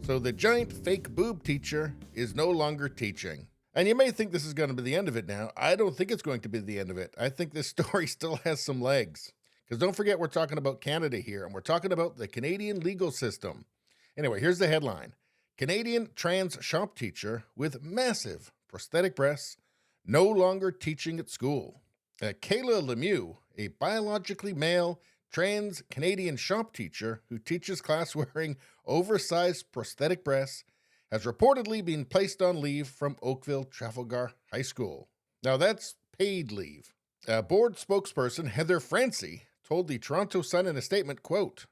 So the giant fake boob teacher is no longer teaching. And you may think this is going to be the end of it now. I don't think it's going to be the end of it. I think this story still has some legs. Because don't forget, we're talking about Canada here, and we're talking about the Canadian legal system. Anyway, here's the headline. Canadian trans shop teacher with massive prosthetic breasts no longer teaching at school. Kayla Lemieux, a biologically male trans Canadian shop teacher who teaches class wearing oversized prosthetic breasts, has reportedly been placed on leave from Oakville Trafalgar High School. Now that's paid leave. Board spokesperson Heather Francie told the Toronto Sun in a statement, quote,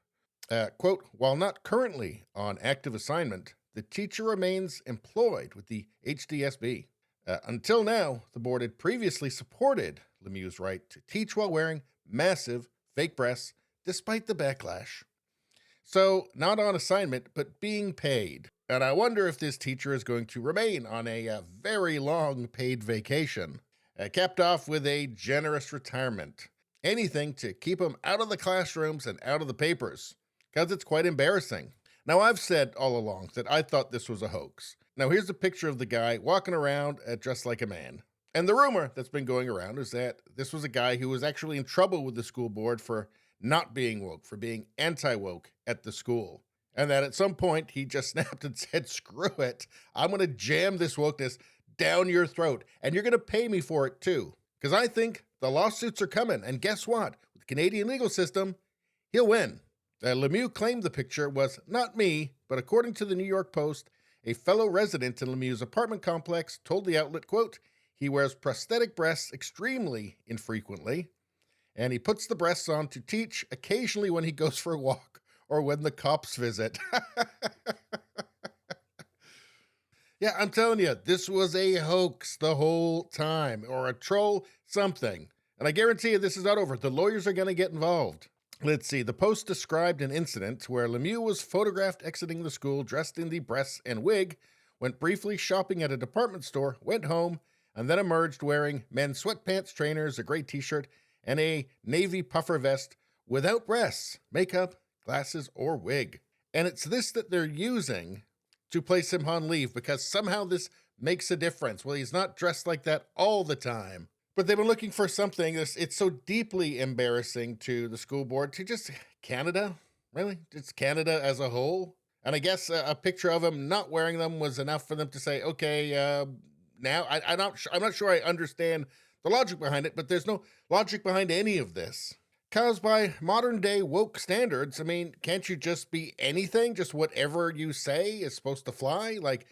while not currently on active assignment, the teacher remains employed with the HDSB. Until now, the board had previously supported Lemieux's right to teach while wearing massive fake breasts, despite the backlash. So, not on assignment, but being paid. And I wonder if this teacher is going to remain on a very long paid vacation, capped off with a generous retirement. Anything to keep him out of the classrooms and out of the papers, because it's quite embarrassing. Now, I've said all along that I thought this was a hoax. Now, here's a picture of the guy walking around dressed like a man. And the rumor that's been going around is that this was a guy who was actually in trouble with the school board for not being woke, for being anti-woke at the school. And that at some point he just snapped and said, screw it, I'm going to jam this wokeness down your throat, and you're going to pay me for it too. Because I think the lawsuits are coming, and guess what? With the Canadian legal system, he'll win. Lemieux claimed the picture was not me, but according to the New York Post, a fellow resident in Lemieux's apartment complex told the outlet, quote, he wears prosthetic breasts extremely infrequently, and he puts the breasts on to teach occasionally when he goes for a walk or when the cops visit. Yeah, I'm telling you, this was a hoax the whole time, or a troll, something. And I guarantee you this is not over. The lawyers are going to get involved. Let's see. The Post described an incident where Lemieux was photographed exiting the school dressed in the breasts and wig, went briefly shopping at a department store, went home, and then emerged wearing men's sweatpants, trainers, a gray t-shirt, and a navy puffer vest without breasts, makeup, glasses, or wig. And it's this that they're using to place him on leave, because somehow this makes a difference. Well, he's not dressed like that all the time. But they've been looking for something. It's so deeply embarrassing to the school board, to just Canada, really? Just Canada as a whole? And I guess a picture of him not wearing them was enough for them to say, okay, now I'm not sure I understand the logic behind it, but there's no logic behind any of this. Because by modern day woke standards, I mean, can't you just be anything? Just whatever you say is supposed to fly? Like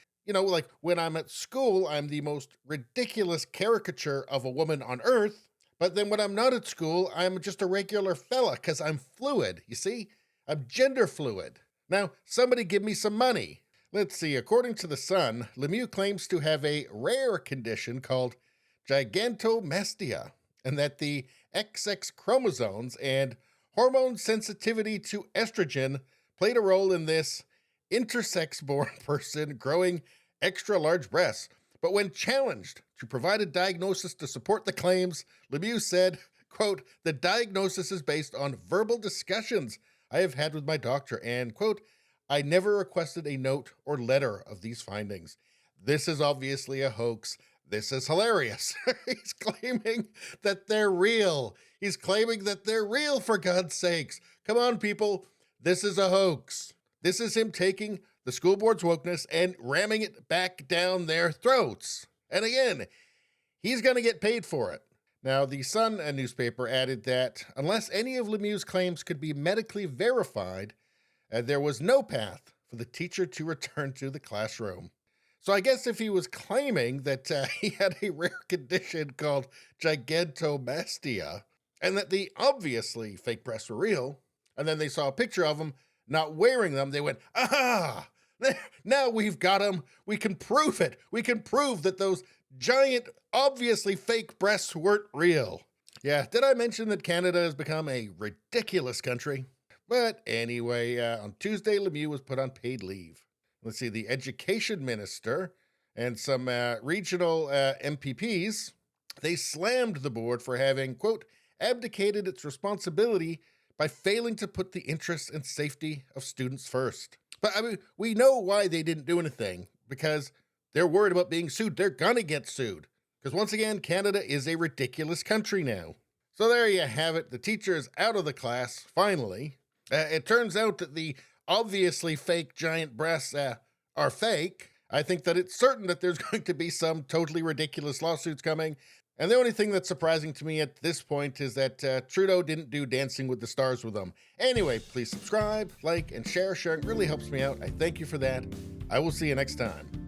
when I'm at school, I'm the most ridiculous caricature of a woman on earth. But then when I'm not at school, I'm just a regular fella because I'm fluid. You see? I'm gender fluid. Now, somebody give me some money. Let's see. According to The Sun, Lemieux claims to have a rare condition called gigantomastia, and that the XX chromosomes and hormone sensitivity to estrogen played a role in this intersex-born person growing extra large breasts. But when challenged to provide a diagnosis to support the claims, Lemieux said, quote, the diagnosis is based on verbal discussions I have had with my doctor, and, quote, I never requested a note or letter of these findings. This is obviously a hoax. This is hilarious. He's claiming that they're real. He's claiming that they're real, for God's sakes. Come on, people. This is a hoax. This is him taking the school board's wokeness and ramming it back down their throats. And again, he's going to get paid for it. Now, the Sun newspaper added that unless any of Lemieux's claims could be medically verified, there was no path for the teacher to return to the classroom. So I guess if he was claiming that he had a rare condition called gigantomastia, and that the obviously fake breasts were real, and then they saw a picture of him not wearing them, they went, aha! Now we've got him. We can prove it. We can prove that those giant, obviously fake breasts weren't real. Yeah, did I mention that Canada has become a ridiculous country? But anyway, on Tuesday, Lemieux was put on paid leave. Let's see, the education minister and some regional MPPs, they slammed the board for having, quote, abdicated its responsibility by failing to put the interests and safety of students first. But I mean, we know why they didn't do anything, because they're worried about being sued. They're gonna get sued. Because once again, Canada is a ridiculous country now. So there you have it. The teacher is out of the class, finally. It turns out that the obviously fake giant breasts are fake. I think that it's certain that there's going to be some totally ridiculous lawsuits coming. And the only thing that's surprising to me at this point is that Trudeau didn't do Dancing with the Stars with them. Anyway, please subscribe, like, and share. Sharing really helps me out. I thank you for that. I will see you next time.